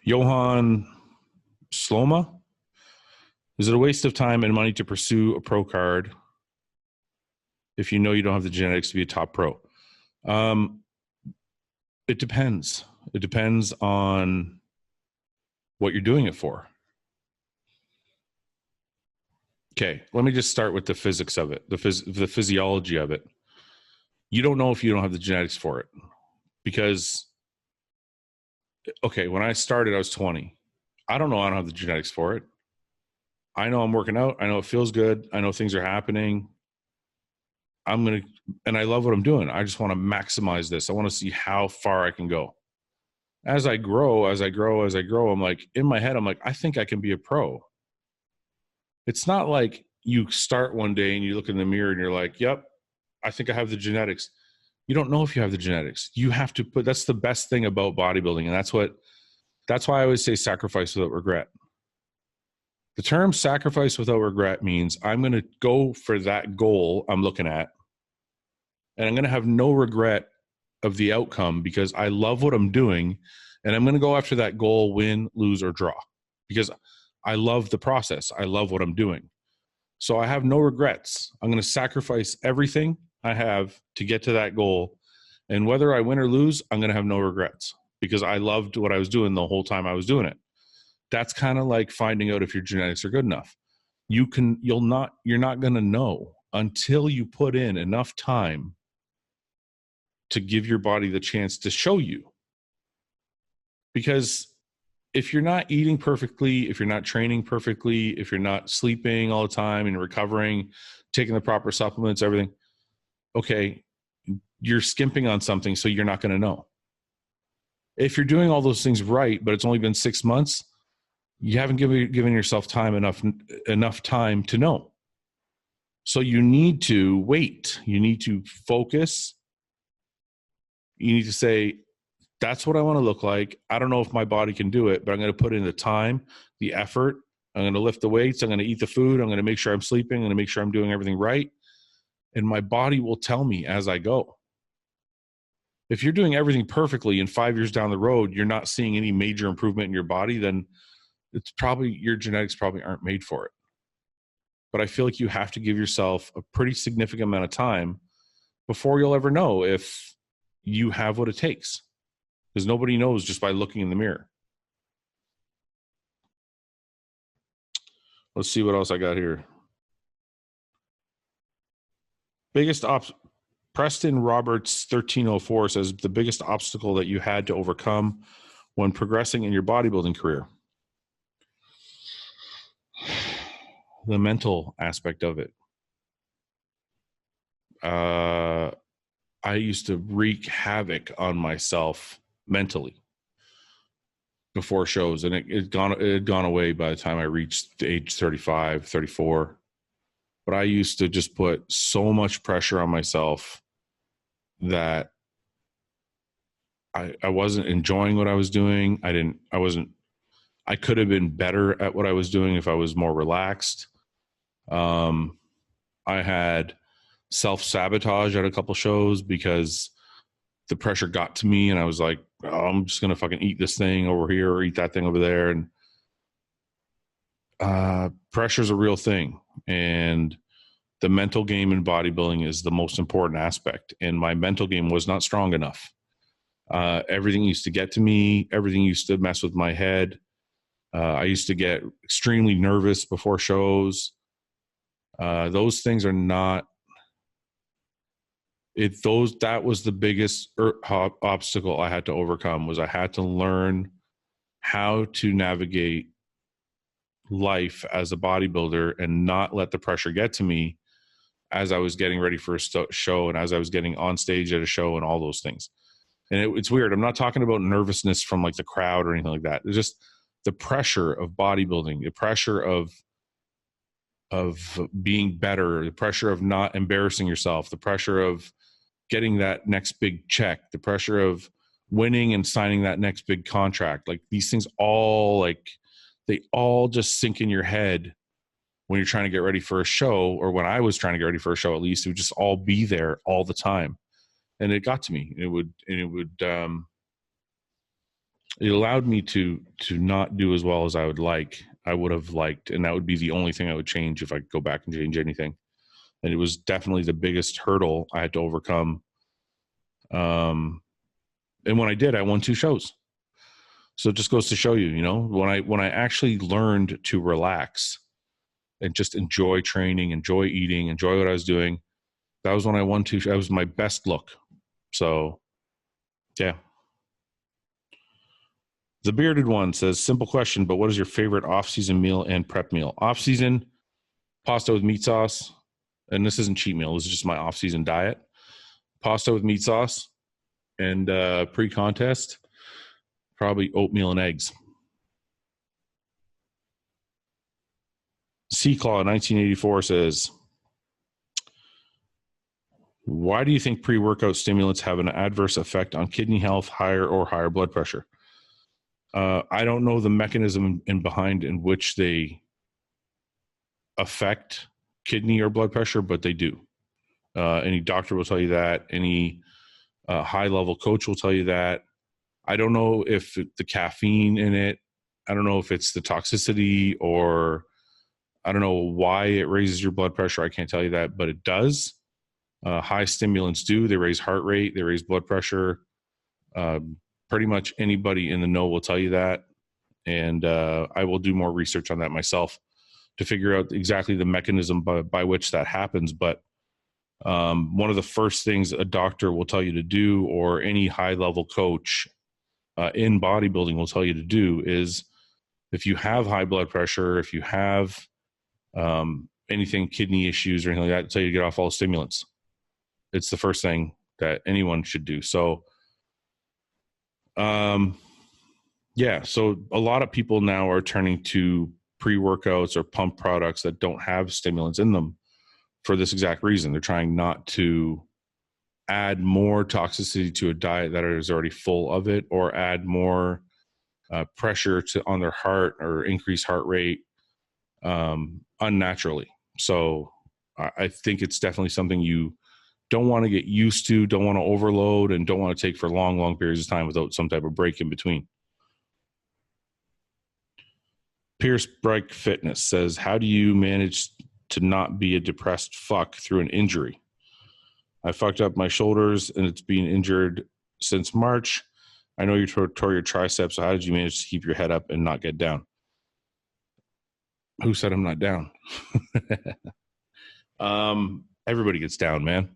Johan Sloma. Is it a waste of time and money to pursue a pro card if you know you don't have the genetics to be a top pro? It depends. It depends on what you're doing it for. Okay, let me just start with the physics of it, the physiology of it. You don't know if you don't have the genetics for it. Because, okay, when I started, I was 20. I don't know I don't have the genetics for it. I know I'm working out. I know it feels good. I know things are happening. And I love what I'm doing. I just want to maximize this. I want to see how far I can go. As I grow, I'm like, in my head, I'm like, I think I can be a pro. It's not like you start one day and you look in the mirror and you're like, yep, I think I have the genetics. You don't know if you have the genetics. You have to put, that's the best thing about bodybuilding. And that's why I always say sacrifice without regret. The term sacrifice without regret means I'm going to go for that goal I'm looking at, and I'm going to have no regret of the outcome because I love what I'm doing, and I'm going to go after that goal, win, lose, or draw, because I love the process. I love what I'm doing. So I have no regrets. I'm going to sacrifice everything I have to get to that goal. And whether I win or lose, I'm going to have no regrets because I loved what I was doing the whole time I was doing it. That's kind of like finding out if your genetics are good enough. You're not going to know until you put in enough time to give your body the chance to show you. Because if you're not eating perfectly, if you're not training perfectly, if you're not sleeping all the time and recovering, taking the proper supplements, everything, okay, you're skimping on something, so you're not going to know. If you're doing all those things right, but it's only been 6 months, you haven't given yourself enough time to know. So you need to wait. You need to focus. You need to say, that's what I want to look like. I don't know if my body can do it, but I'm going to put in the time, the effort. I'm going to lift the weights. I'm going to eat the food. I'm going to make sure I'm sleeping. I'm going to make sure I'm doing everything right. And my body will tell me as I go. If you're doing everything perfectly and 5 years down the road, you're not seeing any major improvement in your body, then it's probably your genetics probably aren't made for it. But I feel like you have to give yourself a pretty significant amount of time before you'll ever know if you have what it takes. Because nobody knows just by looking in the mirror. Let's see what else I got here. Preston Roberts 1304 says the biggest obstacle that you had to overcome when progressing in your bodybuilding career. The mental aspect of it. I used to wreak havoc on myself mentally before shows, and it had gone away by the time I reached age 35, 34. But I used to just put so much pressure on myself that I wasn't enjoying what I was doing. I could have been better at what I was doing if I was more relaxed. I had self-sabotage at a couple shows because the pressure got to me and I was like, oh, I'm just going to fucking eat this thing over here or eat that thing over there. And pressure is a real thing. And the mental game in bodybuilding is the most important aspect. And my mental game was not strong enough. Everything used to get to me. Everything used to mess with my head. I used to get extremely nervous before shows. Those things are not, that was the biggest obstacle I had to overcome. Was I had to learn how to navigate life as a bodybuilder and not let the pressure get to me as I was getting ready for a show and as I was getting on stage at a show and all those things. And it's weird. I'm not talking about nervousness from like the crowd or anything like that. It's just the pressure of bodybuilding, the pressure of being better, the pressure of not embarrassing yourself, the pressure of getting that next big check, the pressure of winning and signing that next big contract. Like these things all they all just sink in your head when you're trying to get ready for a show, or when I was trying to get ready for a show, at least. It would just all be there all the time. And it got to me. It would it allowed me to not do as well as I would have liked, and that would be the only thing I would change if I could go back and change anything. And it was definitely the biggest hurdle I had to overcome. And when I did, I won 2 shows. So it just goes to show you, you know, when I actually learned to relax and just enjoy training, enjoy eating, enjoy what I was doing, that was when I won 2 shows. That was my best look. So, yeah. The bearded one says, simple question, but what is your favorite off-season meal and prep meal? Off-season, pasta with meat sauce. And this isn't cheat meal. This is just my off-season diet. Pasta with meat sauce. And pre-contest, probably oatmeal and eggs. C-Claw 1984 says, why do you think pre-workout stimulants have an adverse effect on kidney health, higher blood pressure? I don't know the mechanism behind in which they affect kidney or blood pressure, but they do. Any doctor will tell you that. Any high-level coach will tell you that. I don't know if the caffeine in it, I don't know if it's the toxicity, or I don't know why it raises your blood pressure. I can't tell you that, but it does. High stimulants do. They raise heart rate. They raise blood pressure. Pretty much anybody in the know will tell you that. And I will do more research on that myself to figure out exactly the mechanism by which that happens. But one of the first things a doctor will tell you to do, or any high-level coach in bodybuilding will tell you to do, is if you have high blood pressure, if you have anything, kidney issues or anything like that, tell you to get off all stimulants. It's the first thing that anyone should do. So, yeah, so a lot of people now are turning to pre-workouts or pump products that don't have stimulants in them for this exact reason. They're trying not to add more toxicity to a diet that is already full of it, or add more pressure on their heart, or increase heart rate unnaturally. So I think it's definitely something you don't want to get used to, don't want to overload, and don't want to take for long periods of time without some type of break in between. Pierce Break Fitness says, how do you manage to not be a depressed fuck through an injury? I fucked up my shoulders and it's been injured since March. I know you tore your triceps. So how did you manage to keep your head up and not get down? Who said I'm not down? Everybody gets down, man.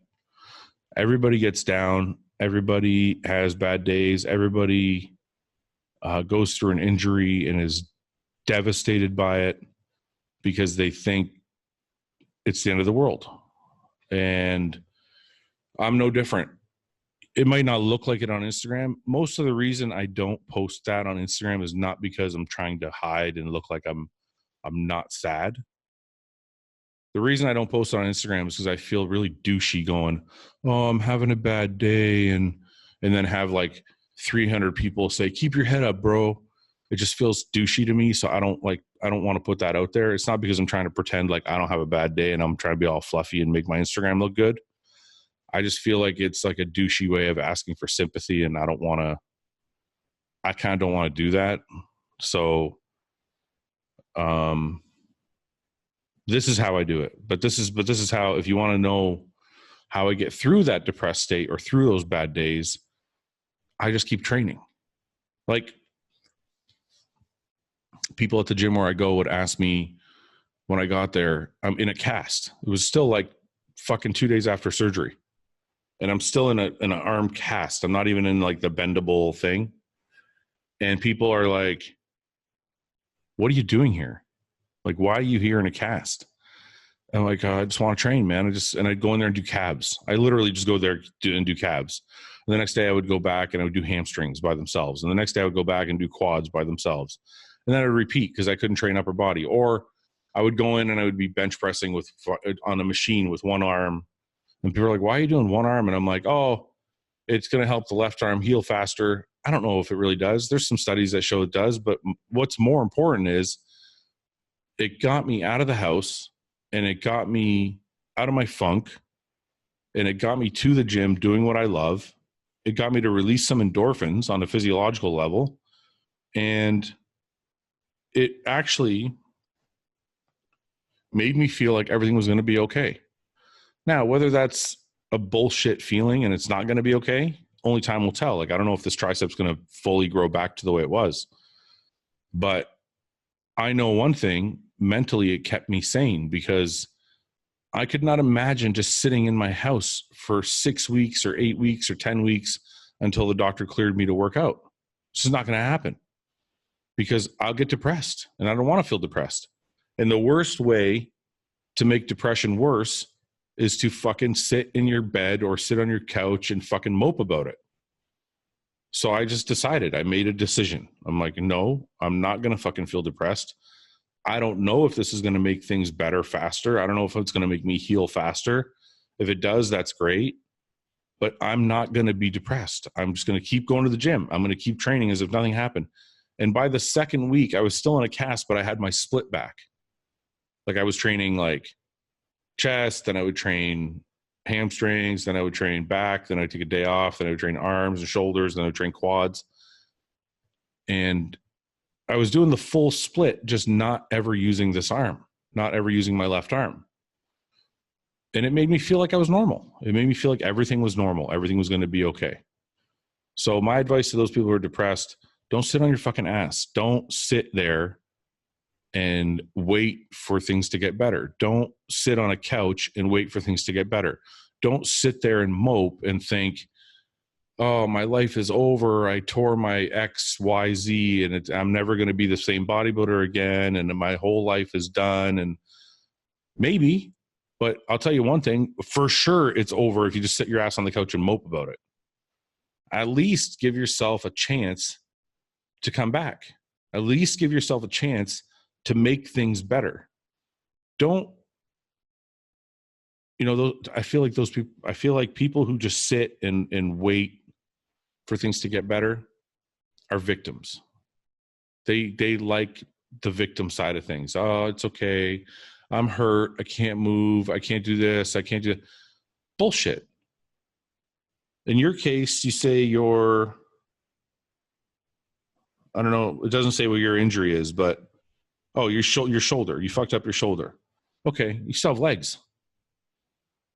Everybody gets down. Everybody has bad days. Everybody goes through an injury and is devastated by it because they think it's the end of the world. And I'm no different. It might not look like it on Instagram. Most of the reason I don't post that on Instagram is not because I'm trying to hide and look like I'm not sad. The reason I don't post it on Instagram is because I feel really douchey going, oh, I'm having a bad day, and then have like 300 people say, keep your head up, bro. It just feels douchey to me. So I don't want to put that out there. It's not because I'm trying to pretend like I don't have a bad day and I'm trying to be all fluffy and make my Instagram look good. I just feel like it's like a douchey way of asking for sympathy, and I kind of don't want to do that. So, this is how I do it. But this is how, if you want to know how I get through that depressed state or through those bad days, I just keep training. Like, people at the gym where I go would ask me when I got there, I'm in a cast. It was still like fucking 2 days after surgery. And I'm still in an arm cast. I'm not even in like the bendable thing. And people are like, what are you doing here? Like, why are you here in a cast? I'm like, I just want to train, man. And I'd go in there and do calves. I literally just go there and do calves. And the next day I would go back and I would do hamstrings by themselves. And the next day I would go back and do quads by themselves. And then I would repeat because I couldn't train upper body. Or I would go in and I would be bench pressing on a machine with one arm. And people are like, why are you doing one arm? And I'm like, oh, it's going to help the left arm heal faster. I don't know if it really does. There's some studies that show it does. But what's more important is it got me out of the house, and it got me out of my funk, and it got me to the gym doing what I love. It got me to release some endorphins on a physiological level. And it actually made me feel like everything was going to be okay. Now, whether that's a bullshit feeling and it's not going to be okay, only time will tell. Like, I don't know if this tricep's going to fully grow back to the way it was. But I know one thing, mentally, it kept me sane, because I could not imagine just sitting in my house for 6 weeks or 8 weeks or 10 weeks until the doctor cleared me to work out. This is not going to happen, because I'll get depressed, and I don't want to feel depressed. And the worst way to make depression worse is to fucking sit in your bed or sit on your couch and fucking mope about it. So I just decided, I made a decision. I'm like, no, I'm not going to fucking feel depressed. I don't know if this is going to make things better faster. I don't know if it's going to make me heal faster. If it does, that's great. But I'm not going to be depressed. I'm just going to keep going to the gym. I'm going to keep training as if nothing happened. And by the second week, I was still in a cast, but I had my split back. Like, I was training like chest, then I would train hamstrings, then I would train back, then I'd take a day off, then I would train arms and shoulders, then I would train quads. And I was doing the full split, just not ever using this arm, not ever using my left arm. And it made me feel like I was normal. It made me feel like everything was normal. Everything was going to be okay. So my advice to those people who are depressed, don't sit on your fucking ass. Don't sit there and wait for things to get better. Don't sit on a couch and wait for things to get better. Don't sit there and mope and think, oh, my life is over. I tore my XYZ and I'm never going to be the same bodybuilder again. And my whole life is done. And maybe, but I'll tell you one thing, for sure it's over if you just sit your ass on the couch and mope about it. At least give yourself a chance to come back. At least give yourself a chance to make things better. Don't, I feel like people who just sit and wait for things to get better are victims. They like the victim side of things. Oh, it's okay. I'm hurt. I can't move. I can't do this. I can't do bullshit. In your case, you say I don't know. It doesn't say what your injury is, but your shoulder. You fucked up your shoulder. Okay, you still have legs.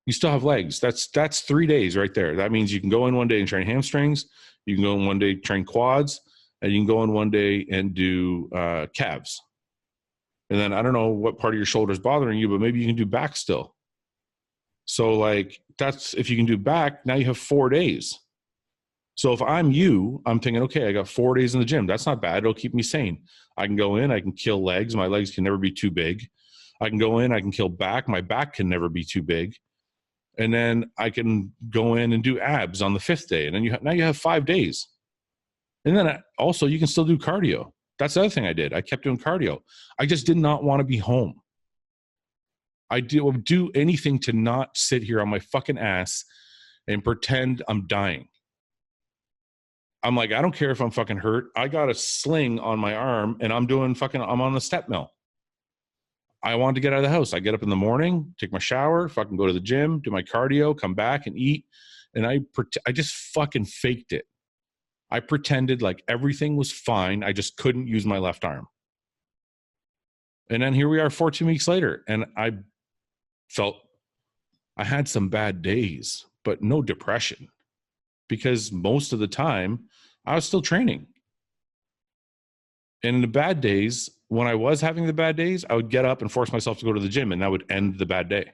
You still have legs. That's 3 days right there. That means you can go in one day and train hamstrings. You can go in one day train quads, and you can go in one day and do calves. And then I don't know what part of your shoulder is bothering you, but maybe you can do back still. So like that's, if you can do back, now you have 4 days. So if I'm you, I'm thinking, okay, I got 4 days in the gym. That's not bad. It'll keep me sane. I can go in, I can kill legs. My legs can never be too big. I can go in, I can kill back. My back can never be too big. And then I can go in and do abs on the 5th day. And then now you have 5 days. And then also you can still do cardio. That's the other thing I did. I kept doing cardio. I just did not want to be home. I would do anything to not sit here on my fucking ass and pretend I'm dying. I'm like, I don't care if I'm fucking hurt. I got a sling on my arm and I'm on the step mill. I wanted to get out of the house. I get up in the morning, take my shower, fucking go to the gym, do my cardio, come back and eat. And I just fucking faked it. I pretended like everything was fine. I just couldn't use my left arm. And then here we are 14 weeks later. And I felt I had some bad days, but no depression, because most of the time I was still training. And in the bad days, when I was having the bad days, I would get up and force myself to go to the gym, and that would end the bad day.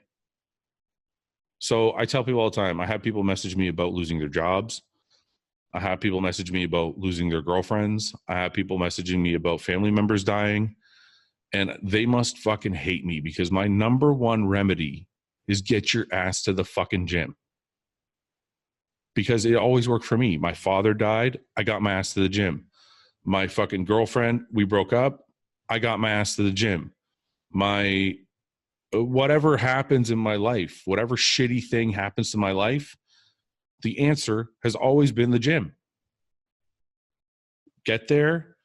So I tell people all the time, I have people message me about losing their jobs. I have people message me about losing their girlfriends. I have people messaging me about family members dying. And they must fucking hate me, because my number one remedy is get your ass to the fucking gym. Because it always worked for me. My father died. I got my ass to the gym. My fucking girlfriend, we broke up. I got my ass to the gym. Whatever happens in my life, whatever shitty thing happens to my life, the answer has always been the gym. Get there.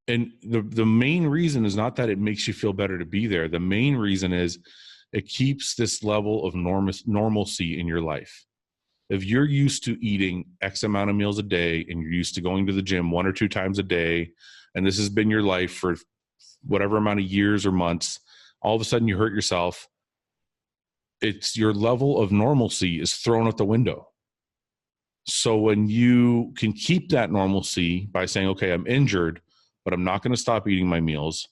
And the main reason is not that it makes you feel better to be there. The main reason is it keeps this level of normalcy in your life. If you're used to eating X amount of meals a day and you're used to going to the gym 1 or 2 times a day, and this has been your life for whatever amount of years or months, all of a sudden you hurt yourself, it's your level of normalcy is thrown out the window. So when you can keep that normalcy by saying, okay, I'm injured, but I'm not going to stop eating my meals.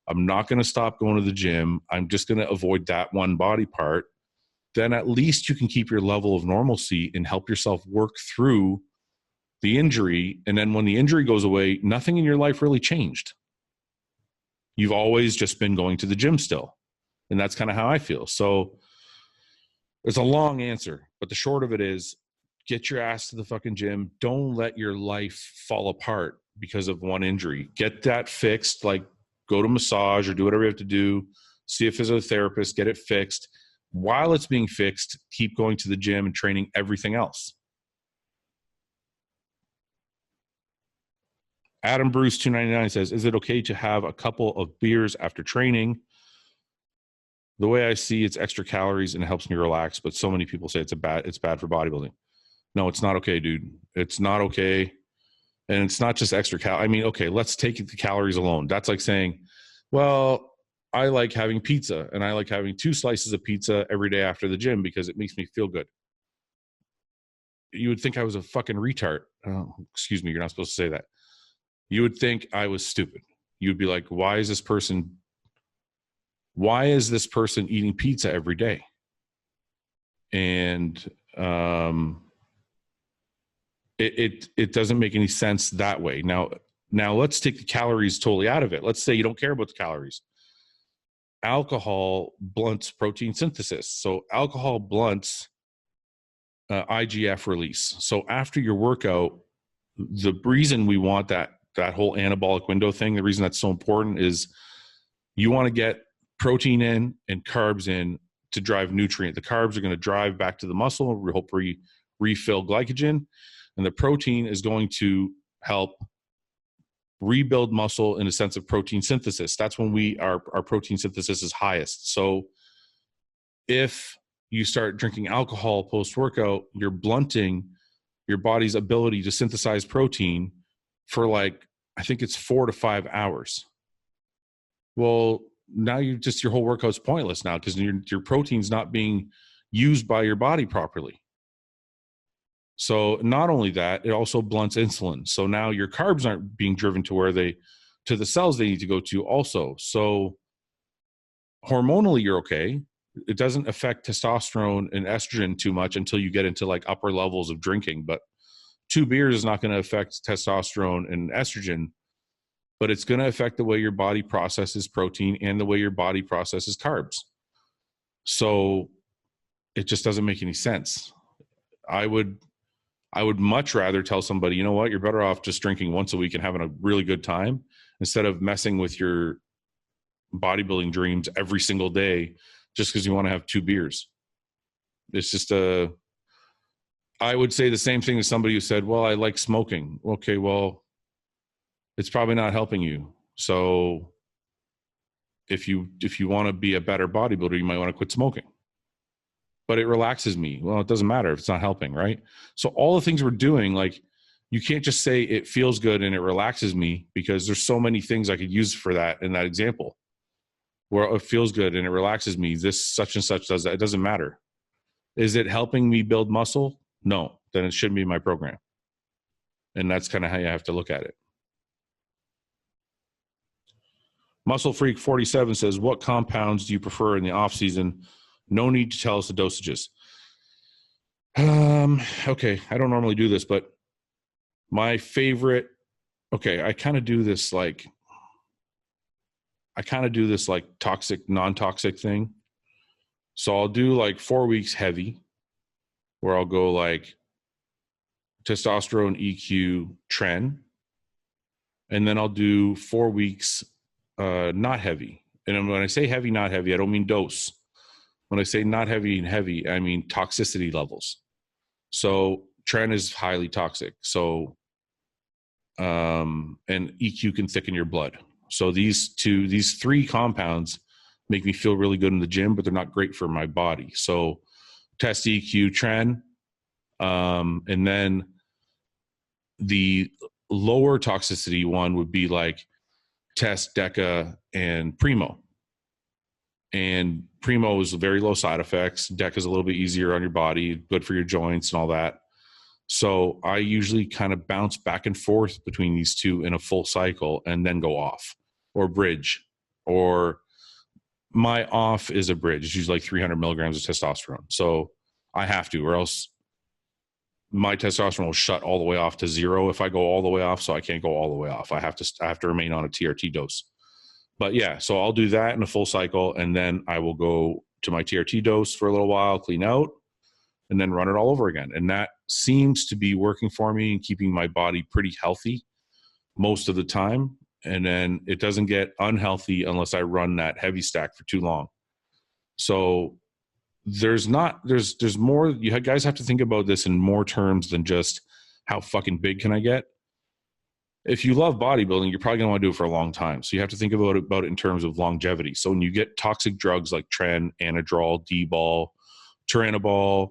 I'm not going to stop going to the gym. I'm just going to avoid that one body part. Then at least you can keep your level of normalcy and help yourself work through the injury. And then when the injury goes away, nothing in your life really changed. You've always just been going to the gym still. And that's kind of how I feel. So it's a long answer, but the short of it is, get your ass to the fucking gym. Don't let your life fall apart because of one injury. Get that fixed, like go to massage or do whatever you have to do. See a physiotherapist, get it fixed. While it's being fixed, keep going to the gym and training everything else. Adam Bruce 299 says, is it okay to have a couple of beers after training? The way I see it's extra calories and it helps me relax, but so many people say it's bad for bodybuilding. No, it's not okay, dude. It's not okay. And it's not just extra I mean, okay, let's take the calories alone. That's like saying, well, I like having pizza and I like having 2 slices of pizza every day after the gym because it makes me feel good. You would think I was a fucking retard. Oh, excuse me, you're not supposed to say that. You would think I was stupid. You'd be like, why is this person eating pizza every day? And it doesn't make any sense that way. Now let's take the calories totally out of it. Let's say you don't care about the calories. Alcohol blunts protein synthesis. So alcohol blunts IGF release. So after your workout, the reason we want that whole anabolic window thing, the reason that's so important is you want to get protein in and carbs in to drive nutrient. The carbs are going to drive back to the muscle, hopefully refill glycogen, and the protein is going to help rebuild muscle in a sense of protein synthesis. That's when our protein synthesis is highest. So if you start drinking alcohol post-workout, you're blunting your body's ability to synthesize protein for I think it's 4 to 5 hours. Well, now your whole workout's pointless now because your protein's not being used by your body properly. So not only that, it also blunts insulin. So now your carbs aren't being driven to the cells they need to go to also. So hormonally, you're okay. It doesn't affect testosterone and estrogen too much until you get into upper levels of drinking. But 2 beers is not going to affect testosterone and estrogen, but it's going to affect the way your body processes protein and the way your body processes carbs. So it just doesn't make any sense. I would much rather tell somebody, you know what, you're better off just drinking once a week and having a really good time instead of messing with your bodybuilding dreams every single day just because you want to have 2 beers. It's just I would say the same thing as somebody who said, well, I like smoking. Okay, well, it's probably not helping you. So if you want to be a better bodybuilder, you might want to quit smoking. But it relaxes me. Well, it doesn't matter if it's not helping, right? So all the things we're doing, you can't just say it feels good and it relaxes me because there's so many things I could use for that in that example where it feels good and it relaxes me. This such and such does that. It doesn't matter. Is it helping me build muscle? No, then it shouldn't be my program. And that's kind of how you have to look at it. Muscle Freak 47 says, what compounds do you prefer in the off season? No need to tell us the dosages. Okay, I don't normally do this, but my favorite, I kind of do this toxic, non-toxic thing. So I'll do 4 weeks heavy where I'll go testosterone, EQ, tren. And then I'll do 4 weeks not heavy. And when I say heavy, not heavy, I don't mean dose. When I say not heavy and heavy, I mean toxicity levels. So tren is highly toxic. So, and EQ can thicken your blood. So these 3 compounds make me feel really good in the gym, but they're not great for my body. So test EQ, tren, And then the lower toxicity one would be like Test, Deca, and Primo. And Primo is very low side effects. Deca is a little bit easier on your body, good for your joints and all that. So I usually kind of bounce back and forth between these two in a full cycle and then go off or bridge. Or my off is a bridge. It's usually like 300 milligrams of testosterone. So I have to, or else my testosterone will shut all the way off to zero if I go all the way off. So I can't go all the way off. I have to remain on a TRT dose. But yeah, so I'll do that in a full cycle, and then I will go to my TRT dose for a little while, clean out, and then run it all over again. And that seems to be working for me and keeping my body pretty healthy most of the time. And then it doesn't get unhealthy unless I run that heavy stack for too long. So there's more. You guys have to think about this in more terms than just how fucking big can I get. If you love bodybuilding, you're probably going to want to do it for a long time. So you have to think about it in terms of longevity. So when you get toxic drugs like Tren, Anadrol, D-ball, Turinabol,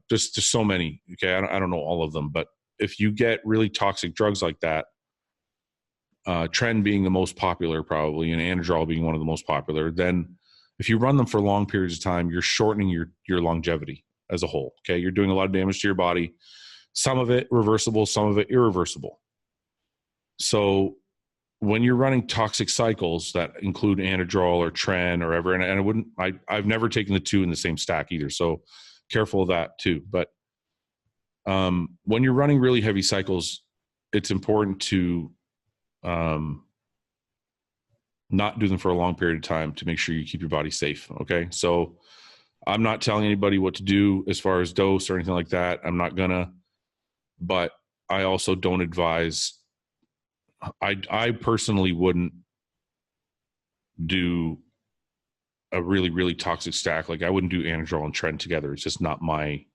just so many. Okay, I don't know all of them, but if you get really toxic drugs like that, Tren being the most popular probably, and Anadrol being one of the most popular, then if you run them for long periods of time, you're shortening your longevity as a whole. Okay, you're doing a lot of damage to your body. Some of it reversible, some of it irreversible. So when you're running toxic cycles that include Anadrol or Tren or ever, and I've never taken the two in the same stack either. So careful of that too. But when you're running really heavy cycles, it's important to not do them for a long period of time to make sure you keep your body safe. Okay. So I'm not telling anybody what to do as far as dose or anything like that. I'm not gonna, but I also don't advise. I personally wouldn't do a really, really toxic stack. Like I wouldn't do Anadrol and Tren together. It's just not I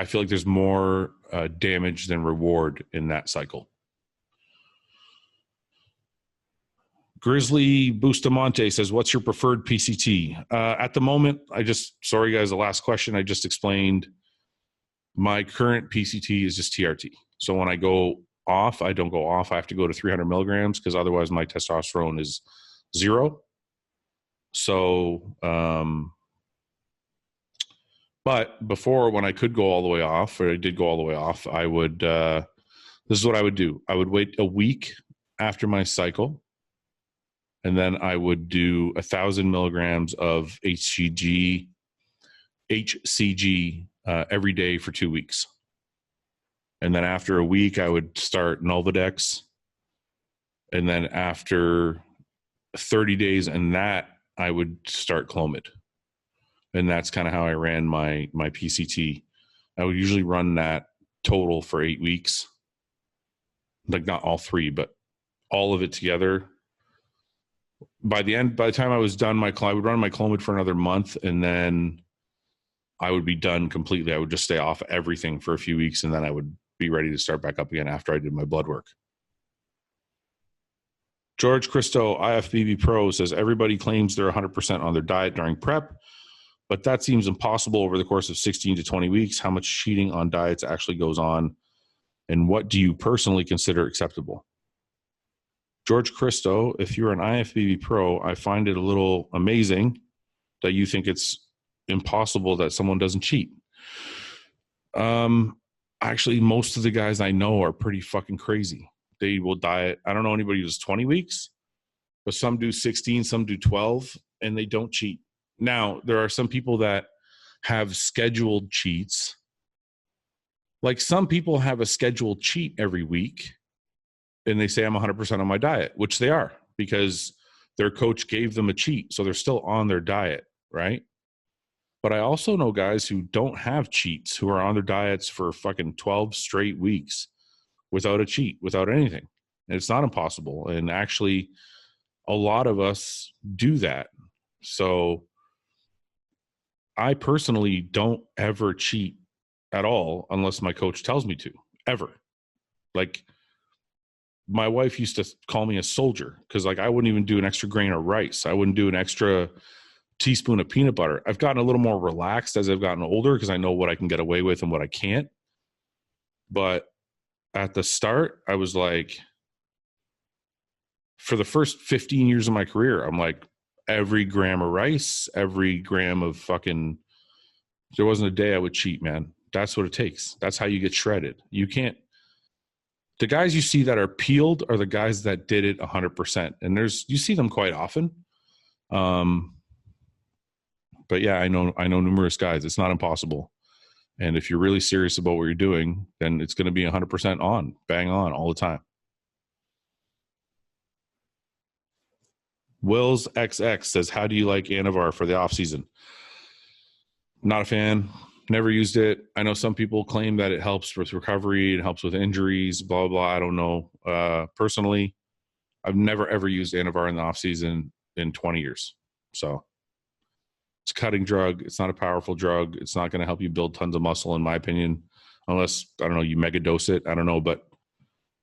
feel like there's more damage than reward in that cycle. Grizzly Bustamante says, what's your preferred PCT? At the moment, sorry guys, the last question I just explained, my current PCT is just TRT. So when I go off, I don't go off. I have to go to 300 milligrams because otherwise my testosterone is 0. So, but before, when I could go all the way off, or I did go all the way off, I would, this is what I would do. I would wait a week after my cycle, and then I would do 1,000 milligrams of HCG every day for 2 weeks. And then after a week, I would start Nolvadex. And then after 30 days and that, I would start Clomid. And that's kind of how I ran my PCT. I would usually run that total for 8 weeks. Like not all 3, but all of it together. By the time I was done, I would run my Clomid for another month, and then I would be done completely. I would just stay off everything for a few weeks, and then I would be ready to start back up again after I did my blood work. George Christo, IFBB Pro, says everybody claims they're 100% on their diet during prep, but that seems impossible over the course of 16 to 20 weeks. How much cheating on diets actually goes on, and what do you personally consider acceptable? George Christo, if you're an IFBB Pro, I find it a little amazing that you think it's impossible that someone doesn't cheat. Actually, most of the guys I know are pretty fucking crazy. They will diet. I don't know anybody who does 20 weeks, but some do 16, some do 12, and they don't cheat. Now, there are some people that have scheduled cheats. Like some people have a scheduled cheat every week, and they say I'm 100% on my diet, which they are because their coach gave them a cheat. So they're still on their diet, right? But I also know guys who don't have cheats, who are on their diets for fucking 12 straight weeks without a cheat, without anything. And it's not impossible. And actually, a lot of us do that. So I personally don't ever cheat at all unless my coach tells me to, ever. Like, my wife used to call me a soldier because, like, I wouldn't even do an extra grain of rice. I wouldn't do an extra teaspoon of peanut butter. I've gotten a little more relaxed as I've gotten older because I know what I can get away with and what I can't. But at the start, I was like, for the first 15 years of my career, I'm like, every gram of rice, every gram of fucking, there wasn't a day I would cheat, man. That's what it takes. That's how you get shredded. You can't, the guys you see that are peeled are the guys that did it 100%. And you see them quite often. But yeah, I know numerous guys. It's not impossible. And if you're really serious about what you're doing, then it's going to be 100% on, bang on all the time. Wills XX says, how do you like Anavar for the off season? Not a fan. Never used it. I know some people claim that it helps with recovery. It helps with injuries, blah, blah. I don't know. Personally, I've never, ever used Anavar in the off season in 20 years. So it's a cutting drug. It's not a powerful drug. It's not going to help you build tons of muscle, in my opinion, unless, I don't know, you mega dose it. I don't know, but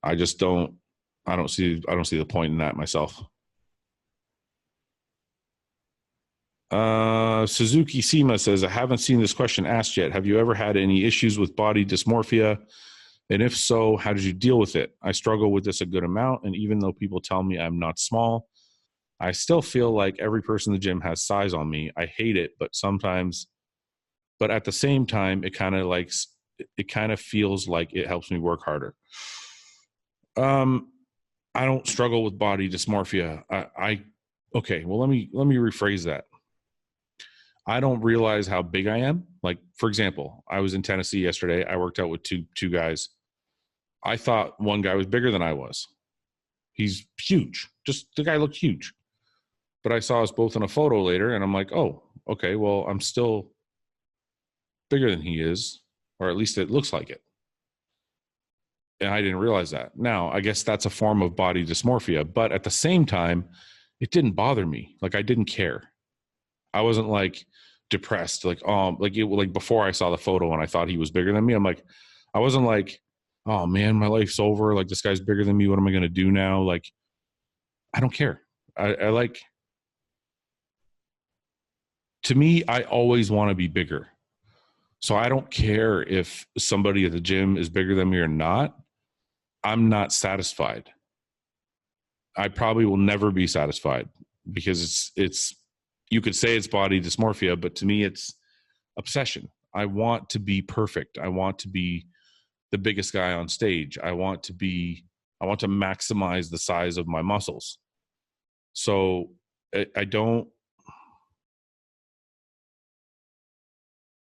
I don't see the point in that myself. Suzuki Sima says, I haven't seen this question asked yet. Have you ever had any issues with body dysmorphia? And if so, how did you deal with it? I struggle with this a good amount. And even though people tell me I'm not small, I still feel like every person in the gym has size on me. I hate it, but at the same time, it kind of feels like it helps me work harder. I don't struggle with body dysmorphia. Okay, well, let me rephrase that. I don't realize how big I am. Like, for example, I was in Tennessee yesterday. I worked out with two guys. I thought one guy was bigger than I was. He's huge. Just the guy looked huge. But I saw us both in a photo later, and I'm like, oh, okay, well, I'm still bigger than he is, or at least it looks like it. And I didn't realize that. Now, I guess that's a form of body dysmorphia, but at the same time, it didn't bother me. Like, I didn't care. I wasn't like depressed, like before I saw the photo and I thought he was bigger than me. I wasn't like, oh man, my life's over. Like, this guy's bigger than me. What am I going to do now? Like, I don't care. To me, I always want to be bigger. So I don't care if somebody at the gym is bigger than me or not. I'm not satisfied. I probably will never be satisfied because it's you could say it's body dysmorphia, but to me it's obsession. I want to be perfect. I want to be the biggest guy on stage. I want to maximize the size of my muscles. So I don't,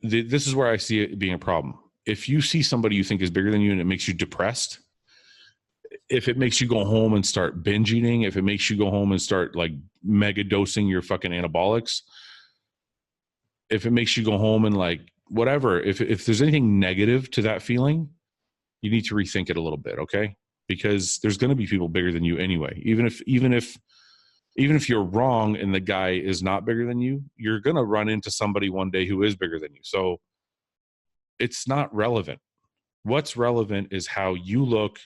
this is where I see it being a problem. If you see somebody you think is bigger than you and it makes you depressed, if it makes you go home and start binge eating, if it makes you go home and start like mega dosing your fucking anabolics, if it makes you go home and like whatever, if there's anything negative to that feeling, you need to rethink it a little bit, okay? Because there's going to be people bigger than you anyway. Even if you're wrong and the guy is not bigger than you, you're going to run into somebody one day who is bigger than you. So it's not relevant. What's relevant is how you look.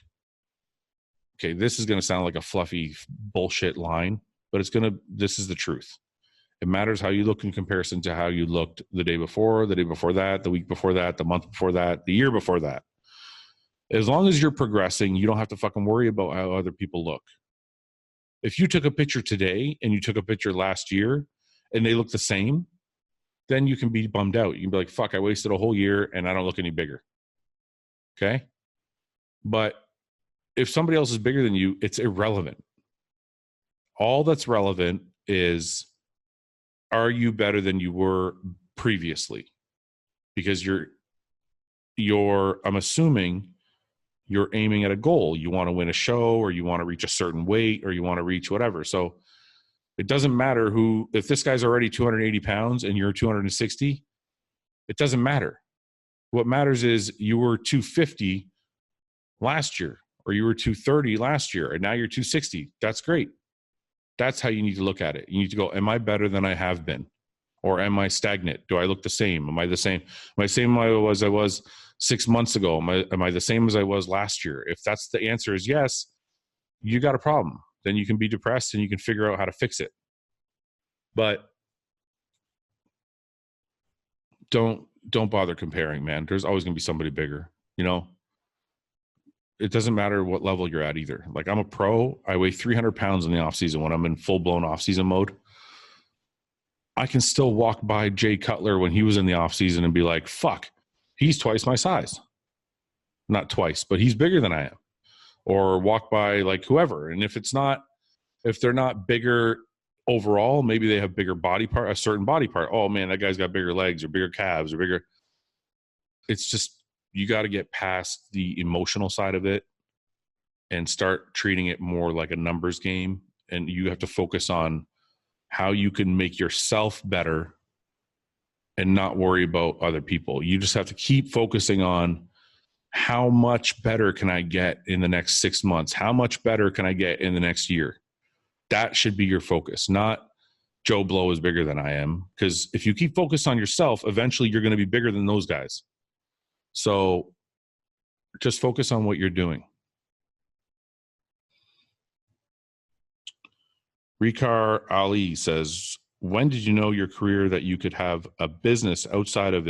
Okay, this is going to sound like a fluffy bullshit line, but this is the truth. It matters how you look in comparison to how you looked the day before that, the week before that, the month before that, the year before that. As long as you're progressing, you don't have to fucking worry about how other people look. If you took a picture today and you took a picture last year and they look the same, then you can be bummed out. You can be like, fuck, I wasted a whole year and I don't look any bigger. Okay? But if somebody else is bigger than you, it's irrelevant. All that's relevant is, are you better than you were previously? Because I'm assuming you're aiming at a goal. You want to win a show, or you want to reach a certain weight, or you want to reach whatever. So it doesn't matter if this guy's already 280 pounds and you're 260, it doesn't matter. What matters is you were 250 last year, or you were 230 last year, and now you're 260. That's great. That's how you need to look at it. You need to go, am I better than I have been? Or am I stagnant? Do I look the same? Am I the same? Am I the same as I was 6 months ago? Am I the same as I was last year? If that's the answer is yes, you got a problem. Then you can be depressed and you can figure out how to fix it. But don't bother comparing, man. There's always going to be somebody bigger, you know? It doesn't matter what level you're at either. Like, I'm a pro. I weigh 300 pounds in the off season. When I'm in full blown off season mode, I can still walk by Jay Cutler when he was in the off season and be like, fuck, he's twice my size. Not twice, but he's bigger than I am. Or walk by like whoever. And if they're not bigger overall, maybe they have bigger body part, a certain body part. Oh man, that guy's got bigger legs or bigger calves or bigger. It's just, you got to get past the emotional side of it and start treating it more like a numbers game. And you have to focus on how you can make yourself better and not worry about other people. You just have to keep focusing on, how much better can I get in the next 6 months? How much better can I get in the next year? That should be your focus, not Joe Blow is bigger than I am. Because if you keep focused on yourself, eventually you're going to be bigger than those guys. So just focus on what you're doing. Rikar Ali says, when did you know your career that you could have a business outside of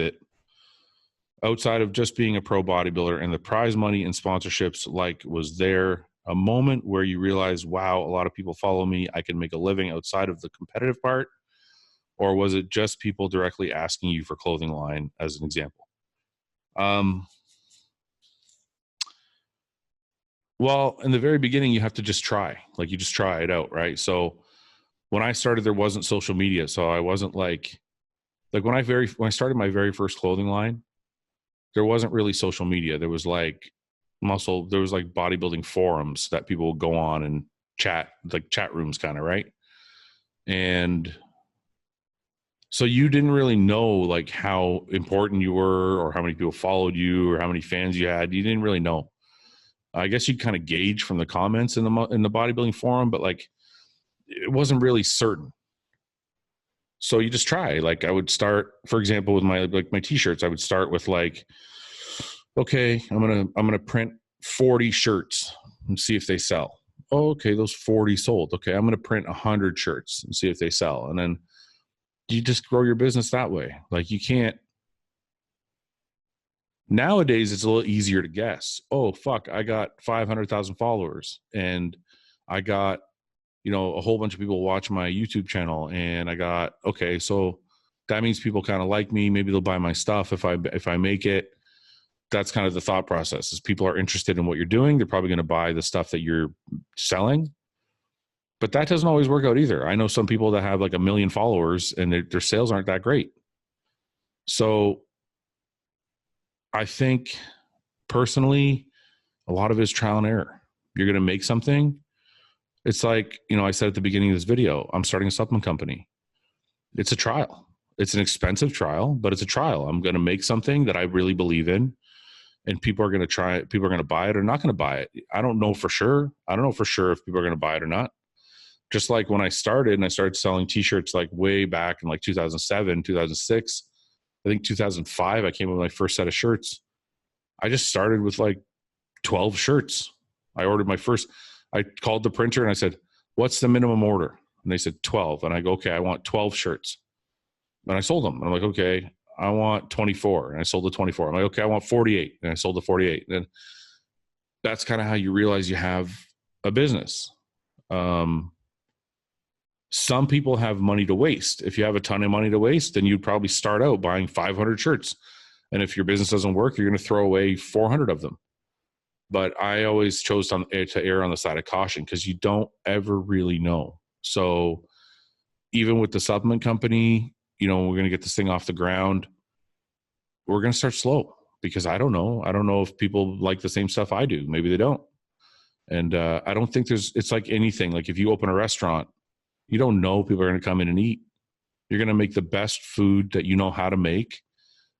just being a pro bodybuilder, and the prize money and sponsorships, like, was there a moment where you realized, wow, a lot of people follow me, I can make a living outside of the competitive part? Or was it just people directly asking you for clothing line, as an example? Well, in the very beginning, you have to just try. Like, you just try it out, right? So when I started, there wasn't social media. So I wasn't like when I started my very first clothing line, there wasn't really social media. There was like bodybuilding forums that people would go on and chat, like chat rooms kind of, right? And so you didn't really know like how important you were or how many people followed you or how many fans you had. You didn't really know. I guess you kind of gauge from the comments in the bodybuilding forum, but like, it wasn't really certain. So you just try. Like, I would start, for example, with my t-shirts, I would start with like, okay, I'm gonna print 40 shirts and see if they sell. Oh, okay, those 40 sold. Okay, I'm gonna print 100 shirts and see if they sell. And then you just grow your business that way. Like, you can't. Nowadays, it's a little easier to guess. Oh, fuck, I got 500,000 followers, and I got, a whole bunch of people watch my YouTube channel, and I got, okay, so that means people kind of like me. Maybe they'll buy my stuff if I make it. That's kind of the thought process, is people are interested in what you're doing. They're probably going to buy the stuff that you're selling. But that doesn't always work out either. I know some people that have like 1 million followers and their sales aren't that great. So I think personally, a lot of it is trial and error. You're going to make something. It's like, I said at the beginning of this video, I'm starting a supplement company. It's a trial. It's an expensive trial, but it's a trial. I'm going to make something that I really believe in, and people are going to try it. People are going to buy it or not going to buy it. I don't know for sure. I don't know for sure if people are going to buy it or not. Just like when I started, and I started selling t-shirts like way back in like 2007, 2006, I think 2005, I came up with my first set of shirts. I just started with like 12 shirts. I called the printer and I said, what's the minimum order? And they said 12. And I go, okay, I want 12 shirts. And I sold them. And I'm like, okay, I want 24. And I sold the 24. I'm like, okay, I want 48. And I sold the 48. And that's kind of how you realize you have a business. Some people have money to waste. If you have a ton of money to waste, then you'd probably start out buying 500 shirts. And if your business doesn't work, you're going to throw away 400 of them. But I always chose to err on the side of caution, because you don't ever really know. So even with the supplement company, we're going to get this thing off the ground. We're going to start slow, because I don't know. I don't know if people like the same stuff I do. Maybe they don't. And I don't think it's like anything. Like, if you open a restaurant, you don't know people are going to come in and eat. You're going to make the best food that you know how to make.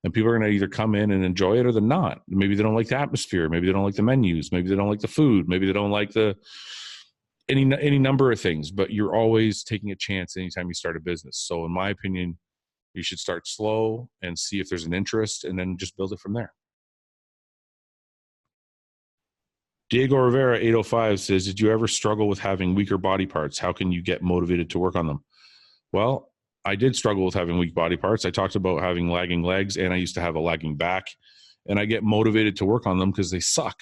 And people are going to either come in and enjoy it or they're not. Maybe they don't like the atmosphere. Maybe they don't like the menus. Maybe they don't like the food. Maybe they don't like any number of things. But you're always taking a chance anytime you start a business. So in my opinion, you should start slow and see if there's an interest, and then just build it from there. Diego Rivera 805 says, did you ever struggle with having weaker body parts? How can you get motivated to work on them? Well, I did struggle with having weak body parts. I talked about having lagging legs, and I used to have a lagging back, and I get motivated to work on them because they suck.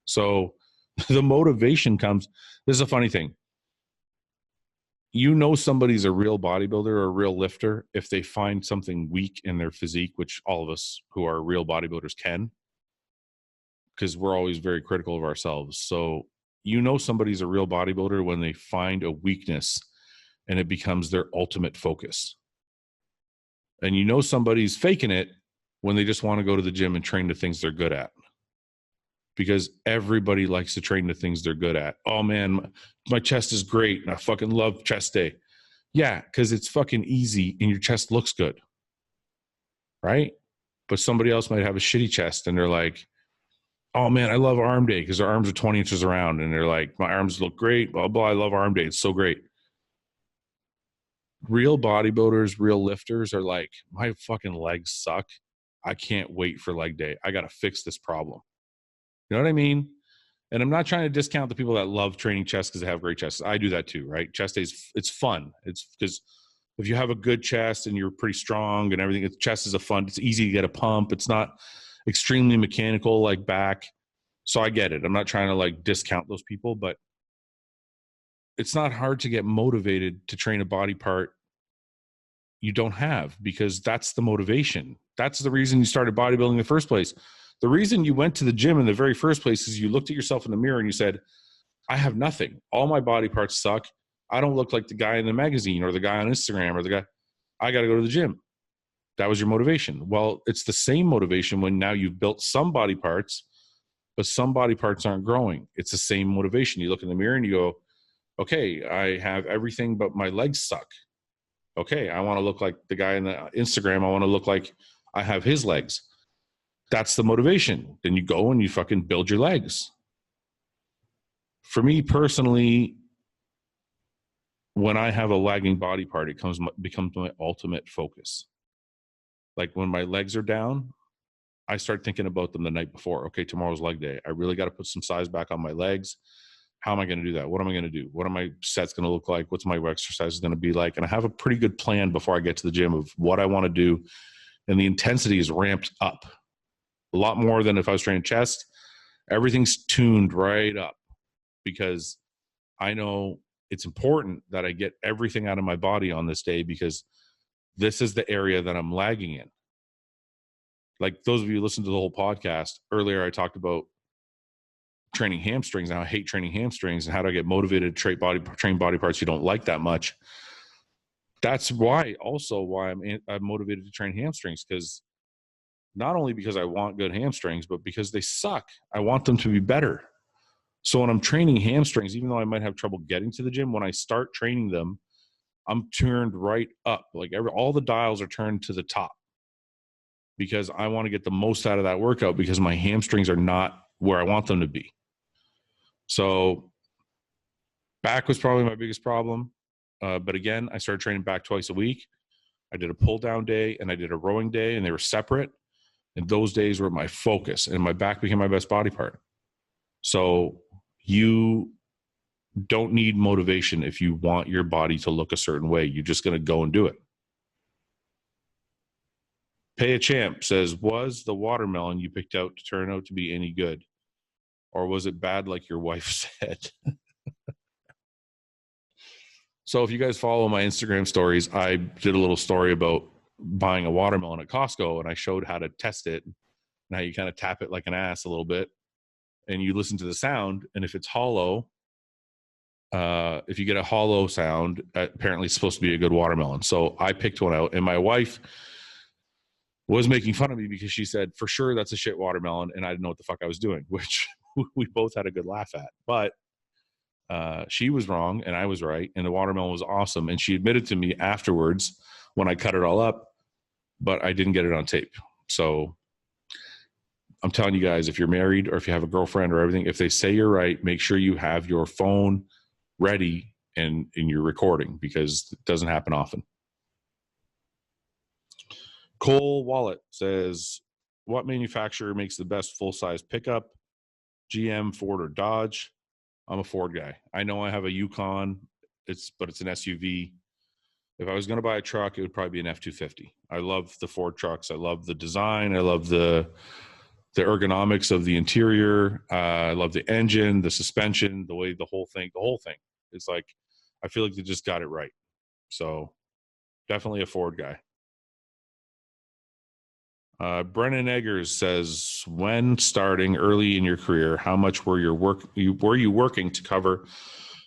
So the motivation comes. This is a funny thing. You know somebody's a real bodybuilder or a real lifter if they find something weak in their physique, which all of us who are real bodybuilders can, because we're always very critical of ourselves. So you know somebody's a real bodybuilder when they find a weakness and it becomes their ultimate focus. And you know somebody's faking it when they just want to go to the gym and train the things they're good at. Because everybody likes to train the things they're good at. Oh man, my chest is great and I fucking love chest day. Yeah, because it's fucking easy and your chest looks good. Right? But somebody else might have a shitty chest and they're like, oh man, I love arm day because their arms are 20 inches around. And they're like, my arms look great, blah, blah. I love arm day. It's so great. Real bodybuilders, real lifters are like, my fucking legs suck. I can't wait for leg day. I got to fix this problem. You know what I mean? And I'm not trying to discount the people that love training chest because they have great chests. I do that too, right? Chest days, it's fun. It's because if you have a good chest and you're pretty strong and everything, chest is a fun. It's easy to get a pump. It's not extremely mechanical like back. So I get it. I'm not trying to like discount those people, but it's not hard to get motivated to train a body part you don't have, because that's the motivation. That's the reason you started bodybuilding in the first place. The reason you went to the gym in the very first place is you looked at yourself in the mirror and you said, I have nothing. All my body parts suck. I don't look like the guy in the magazine or the guy on Instagram or the guy. I got to go to the gym. That was your motivation. Well, it's the same motivation when now you've built some body parts, but some body parts aren't growing. It's the same motivation. You look in the mirror and you go, okay, I have everything, but my legs suck. Okay, I want to look like the guy in the Instagram. I want to look like I have his legs. That's the motivation. Then you go and you fucking build your legs. For me personally, when I have a lagging body part, it becomes my ultimate focus. Like when my legs are down, I start thinking about them the night before. Okay, tomorrow's leg day. I really got to put some size back on my legs. How am I going to do that? What am I going to do? What are my sets going to look like? What's my exercise going to be like? And I have a pretty good plan before I get to the gym of what I want to do. And the intensity is ramped up a lot more than if I was training chest. Everything's tuned right up because I know it's important that I get everything out of my body on this day because this is the area that I'm lagging in. Like those of you who listen to the whole podcast, earlier I talked about training hamstrings. Now I hate training hamstrings and how do I get motivated to train body parts you don't like that much. That's why I'm motivated to train hamstrings, because not only because I want good hamstrings, but because they suck. I want them to be better. So when I'm training hamstrings, even though I might have trouble getting to the gym, when I start training them, I'm turned right up. Like all the dials are turned to the top because I want to get the most out of that workout because my hamstrings are not where I want them to be. So back was probably my biggest problem. But again, I started training back twice a week. I did a pull down day and I did a rowing day, and they were separate. And those days were my focus, and my back became my best body part. So you don't need motivation if you want your body to look a certain way. You're just going to go and do it. Pay a Champ says, was the watermelon you picked out to turn out to be any good? Or was it bad like your wife said? So if you guys follow my Instagram stories, I did a little story about buying a watermelon at Costco, and I showed how to test it and how you kind of tap it like an ass a little bit and you listen to the sound. And if it's hollow, if you get a hollow sound, apparently it's supposed to be a good watermelon. So I picked one out, and my wife was making fun of me because she said, for sure, that's a shit watermelon. And I didn't know what the fuck I was doing, which we both had a good laugh at. But she was wrong and I was right. And the watermelon was awesome. And she admitted to me afterwards when I cut it all up, but I didn't get it on tape. So I'm telling you guys, if you're married or if you have a girlfriend or everything, if they say you're right, make sure you have your phone ready and you're recording, because it doesn't happen often. Cole Wallet says, what manufacturer makes the best full-size pickup? GM, Ford, or Dodge? I'm a Ford guy. I know I have a Yukon, but it's an SUV. If I was going to buy a truck, it would probably be an F-250. I love the Ford trucks. I love the design. I love the ergonomics of the interior. I love the engine, the suspension, the way the whole thing. It's like, I feel like they just got it right. So definitely a Ford guy. Brennan Eggers says, when starting early in your career, how much were you working to cover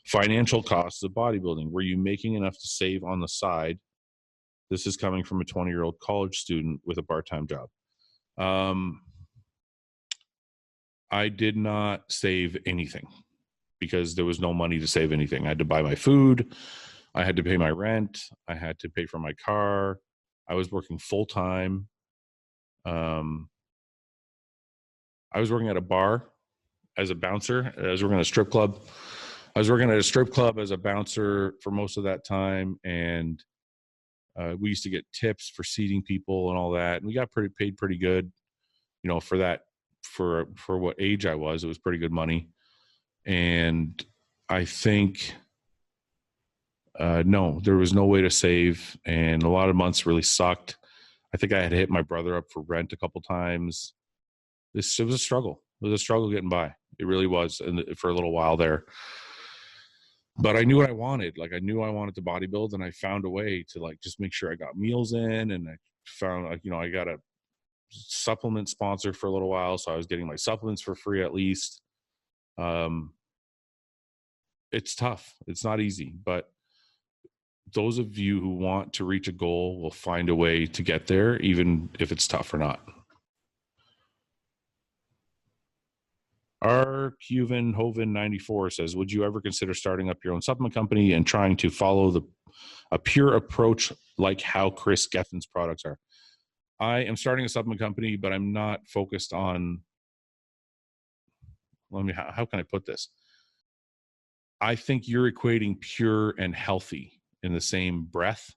financial costs of bodybuilding? Were you making enough to save on the side? This is coming from a 20-year-old college student with a part-time job. I did not save anything because there was no money to save anything. I had to buy my food. I had to pay my rent. I had to pay for my car. I was working full-time. I was working at a bar as a bouncer. I was working at a strip club. I was working at a strip club as a bouncer for most of that time, and we used to get tips for seating people and all that. And we got paid pretty good, you know, for that, for what age I was. It was pretty good money. And I think, no, there was no way to save, and a lot of months really sucked. I think I had hit my brother up for rent a couple times. It was a struggle. It was a struggle getting by. It really was, and for a little while there. But I knew what I wanted. Like, I knew I wanted to bodybuild, and I found a way to, like, just make sure I got meals in, and I found, like, you know, I got a supplement sponsor for a little while, so I was getting my supplements for free at least. It's tough. It's not easy, but those of you who want to reach a goal will find a way to get there, even if it's tough or not. R. Cuven Hoven 94 says, would you ever consider starting up your own supplement company and trying to follow a pure approach like how Chris Geffen's products are? I am starting a supplement company, but I'm not focused on, how can I put this? I think you're equating pure and healthy in the same breath.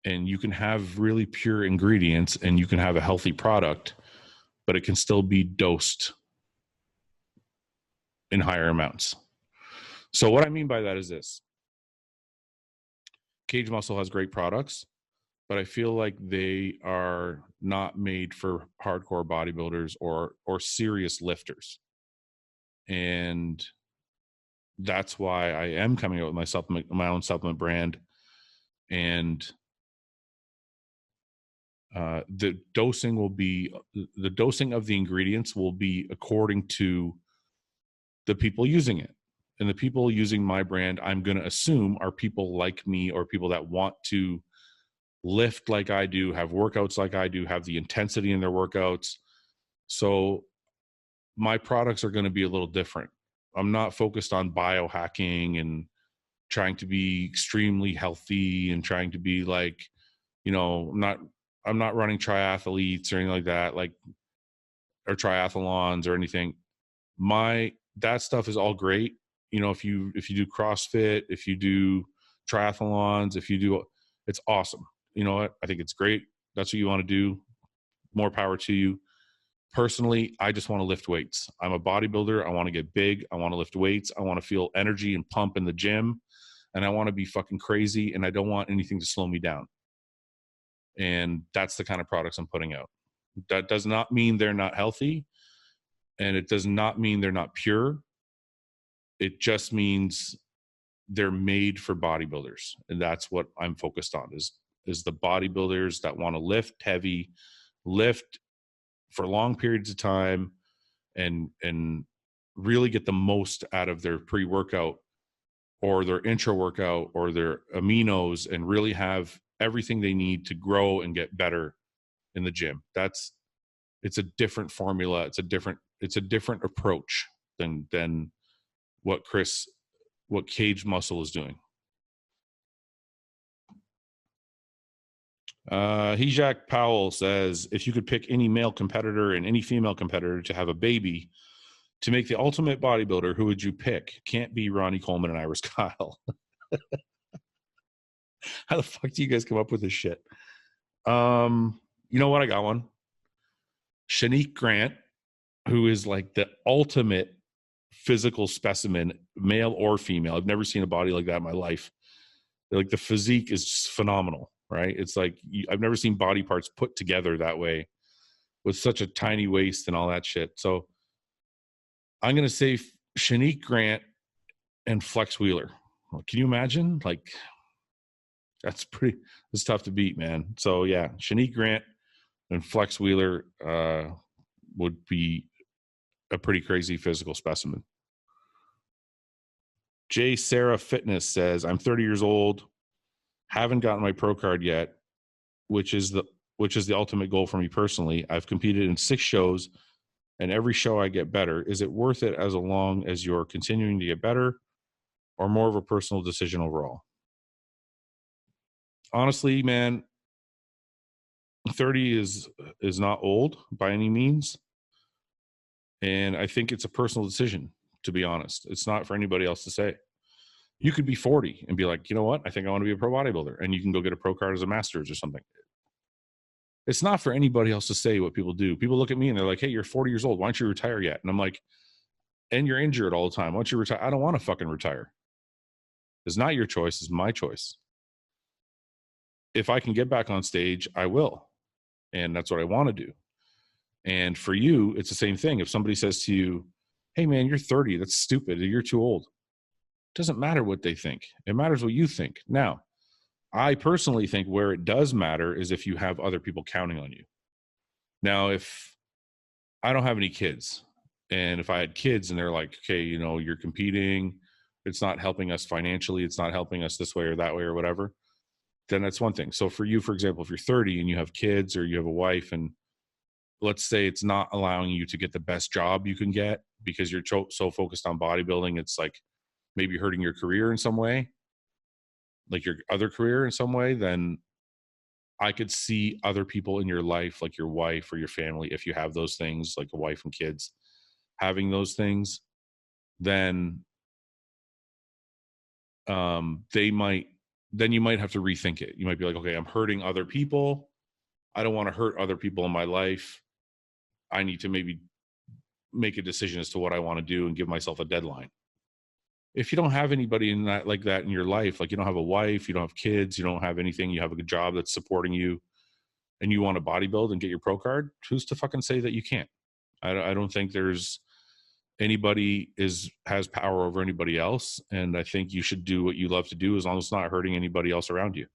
And you can have really pure ingredients and you can have a healthy product, but it can still be dosed in higher amounts. So what I mean by that is this. Cage Muscle has great products, but I feel like they are not made for hardcore bodybuilders or serious lifters. And that's why I am coming out with my own supplement brand. And the dosing of the ingredients will be according to the people using it. And the people using my brand, I'm going to assume, are people like me, or people that want to lift like I do, have workouts like I do, have the intensity in their workouts. So my products are going to be a little different. I'm not focused on biohacking and trying to be extremely healthy and trying to be like, you know, I'm not running triathletes or anything like that, like, or triathlons or anything. That stuff is all great. You know, if you do CrossFit, if you do triathlons, it's awesome. You know what? I think it's great. That's what you want to do. More power to you. Personally, I just want to lift weights. I'm a bodybuilder. I want to get big. I want to lift weights. I want to feel energy and pump in the gym. And I want to be fucking crazy. And I don't want anything to slow me down. And that's the kind of products I'm putting out. That does not mean they're not healthy. And it does not mean they're not pure. It just means they're made for bodybuilders. And that's what I'm focused on is the bodybuilders that want to lift heavy, lift for long periods of time, and really get the most out of their pre-workout or their intra workout or their aminos, and really have everything they need to grow and get better in the gym. It's a different formula. It's a different approach than what Cage Muscle is doing. Hijak Powell says, if you could pick any male competitor and any female competitor to have a baby to make the ultimate bodybuilder, who would you pick? Can't be Ronnie Coleman and Iris Kyle. How the fuck do you guys come up with this shit? You know what? I got one. Shanique Grant, who is like the ultimate physical specimen, male or female. I've never seen a body like that in my life. Like the physique is just phenomenal, right? It's like I've never seen body parts put together that way with such a tiny waist and all that shit. So I'm going to say Shanique Grant and Flex Wheeler. Can you imagine? Like, that's tough to beat, man. So yeah, Shanique Grant and Flex Wheeler would be a pretty crazy physical specimen. J Sarah Fitness says, I'm 30 years old, haven't gotten my pro card yet, which is the ultimate goal for me personally. I've competed in 6 shows, and every show I get better. Is it worth it as long as you're continuing to get better, or more of a personal decision overall? Honestly, man, 30 is not old by any means. And I think it's a personal decision, to be honest. It's not for anybody else to say. You could be 40 and be like, you know what? I think I want to be a pro bodybuilder. And you can go get a pro card as a master's or something. It's not for anybody else to say what people do. People look at me and they're like, hey, you're 40 years old. Why don't you retire yet? And I'm like, and you're injured all the time. Why don't you retire? I don't want to fucking retire. It's not your choice. It's my choice. If I can get back on stage, I will. And that's what I want to do. And for you, it's the same thing. If somebody says to you, hey, man, you're 30. That's stupid. You're too old. It doesn't matter what they think. It matters what you think. Now, I personally think where it does matter is if you have other people counting on you. Now, if I don't have any kids, and if I had kids and they're like, okay, you know, you're competing, it's not helping us financially, it's not helping us this way or that way or whatever, then that's one thing. So for you, for example, if you're 30 and you have kids or you have a wife, and let's say it's not allowing you to get the best job you can get because you're so focused on bodybuilding, it's like maybe hurting your career in some way, like your other career in some way, then I could see other people in your life, like your wife or your family, if you have those things, like a wife and kids, having those things, then you might have to rethink it. You might be like, okay, I'm hurting other people. I don't want to hurt other people in my life. I need to maybe make a decision as to what I want to do and give myself a deadline. If you don't have anybody in that, like that in your life, like you don't have a wife, you don't have kids, you don't have anything, you have a good job that's supporting you, and you want to bodybuild and get your pro card, who's to fucking say that you can't? I don't think there's anybody has power over anybody else. And I think you should do what you love to do as long as it's not hurting anybody else around you.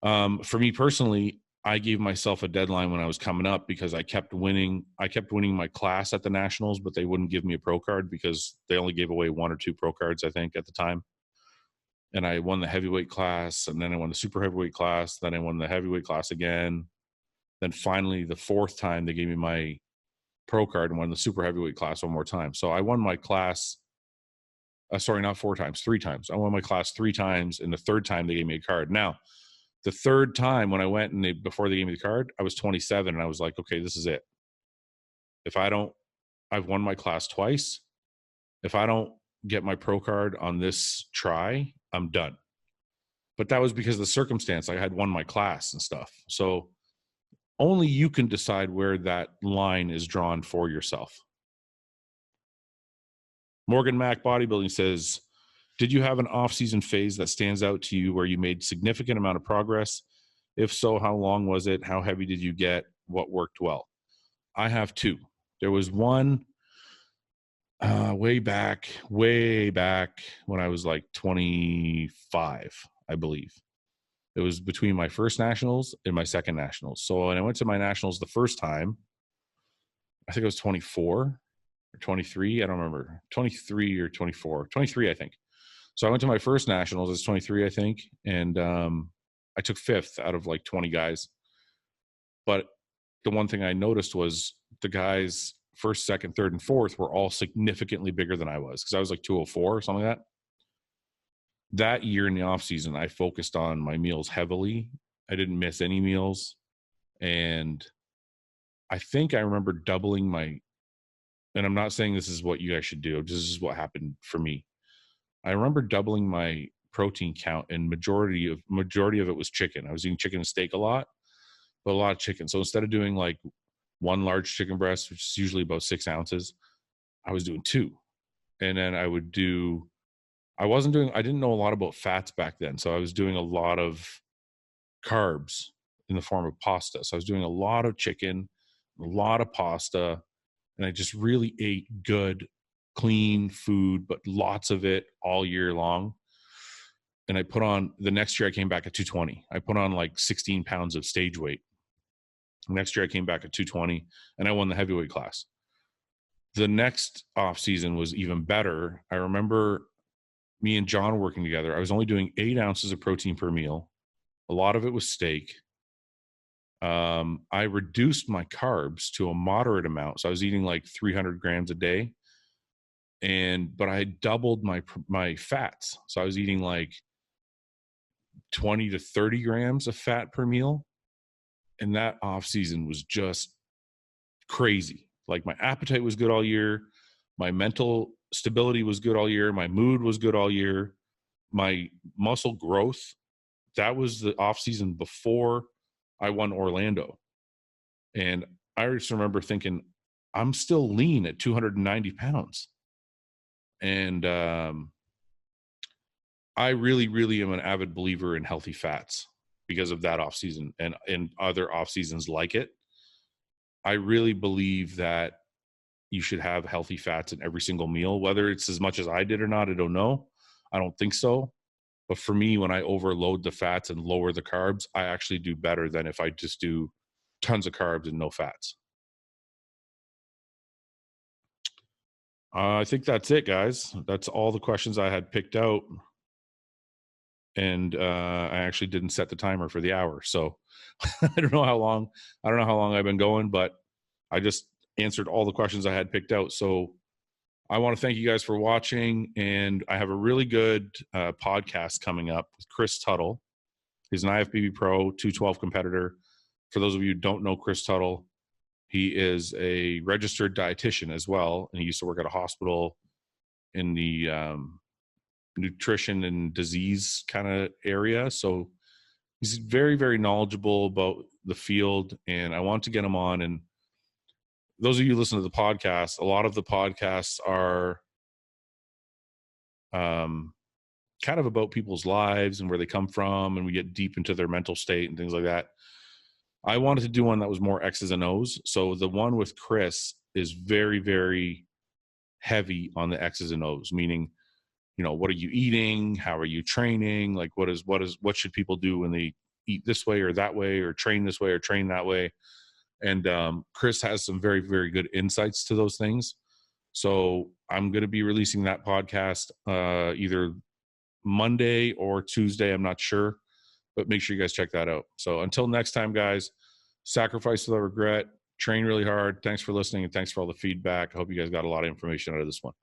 For me personally, I gave myself a deadline when I was coming up because I kept winning my class at the nationals, but they wouldn't give me a pro card because they only gave away 1 or 2 pro cards, I think, at the time. And I won the heavyweight class, and then I won the super heavyweight class, then I won the heavyweight class again. Then finally, the 4th time, they gave me my pro card and won the super heavyweight class one more time. So I won my class, sorry, not 4 times, 3 times. I won my class 3 times, and the 3rd time they gave me a card. Now, the 3rd time when I went and before they gave me the card, I was 27 and I was like, okay, this is it. I've won my class twice. If I don't get my pro card on this try, I'm done. But that was because of the circumstance. I had won my class and stuff. So only you can decide where that line is drawn for yourself. Morgan Mac Bodybuilding says, did you have an off-season phase that stands out to you where you made significant amount of progress? If so, how long was it? How heavy did you get? What worked well? I have 2. There was one way back when I was like 25, I believe. It was between my first nationals and my second nationals. So when I went to my nationals the first time, I think I was 24 or 23. I don't remember. 23 or 24. 23, I think. So I went to my first nationals as 23, I think, and I took 5th out of like 20 guys. But the one thing I noticed was the guys 1st, 2nd, 3rd, and 4th were all significantly bigger than I was because I was like 204 or something like that. That year in the off season, I focused on my meals heavily. I didn't miss any meals, and I think I remember doubling my. And I'm not saying this is what you guys should do. This is what happened for me. I remember doubling my protein count, and majority of it was chicken. I was eating chicken and steak a lot, but a lot of chicken. So instead of doing like 1 large chicken breast, which is usually about 6 ounces, I was doing 2. And then I I didn't know a lot about fats back then. So I was doing a lot of carbs in the form of pasta. So I was doing a lot of chicken, a lot of pasta, and I just really ate good, clean food, but lots of it all year long. And I put on, the next year I came back at 220. I put on like 16 pounds of stage weight. Next year I came back at 220 and I won the heavyweight class. The next off season was even better. I remember me and John working together. I was only doing 8 ounces of protein per meal. A lot of it was steak. I reduced my carbs to a moderate amount. So I was eating like 300 grams a day. But I doubled my fats. So I was eating like 20 to 30 grams of fat per meal. And that off season was just crazy. Like my appetite was good all year. My mental stability was good all year. My mood was good all year. My muscle growth, that was the off season before I won Orlando. And I just remember thinking, I'm still lean at 290 pounds. And I really, really am an avid believer in healthy fats because of that off season and other off seasons like it. I really believe that you should have healthy fats in every single meal, whether it's as much as I did or not. I don't know. I don't think so. But for me, when I overload the fats and lower the carbs, I actually do better than if I just do tons of carbs and no fats. I think that's it, guys. That's all the questions I had picked out. And I actually didn't set the timer for the hour. So I don't know how long I've been going, but I just answered all the questions I had picked out. So I want to thank you guys for watching. And I have a really good podcast coming up with Chris Tuttle. He's an IFBB Pro 212 competitor. For those of you who don't know Chris Tuttle, he is a registered dietitian as well. And he used to work at a hospital in the nutrition and disease kind of area. So he's very, very knowledgeable about the field. And I want to get him on. And those of you who listen to the podcast, a lot of the podcasts are kind of about people's lives and where they come from, and we get deep into their mental state and things like that. I wanted to do one that was more X's and O's. So the one with Chris is very, very heavy on the X's and O's, meaning, you know, what are you eating? How are you training? Like what should people do when they eat this way or that way, or train this way or train that way? And Chris has some very, very good insights to those things. So I'm going to be releasing that podcast either Monday or Tuesday. I'm not sure, but make sure you guys check that out. So until next time, guys, sacrifice without regret, train really hard. Thanks for listening, and thanks for all the feedback. I hope you guys got a lot of information out of this one.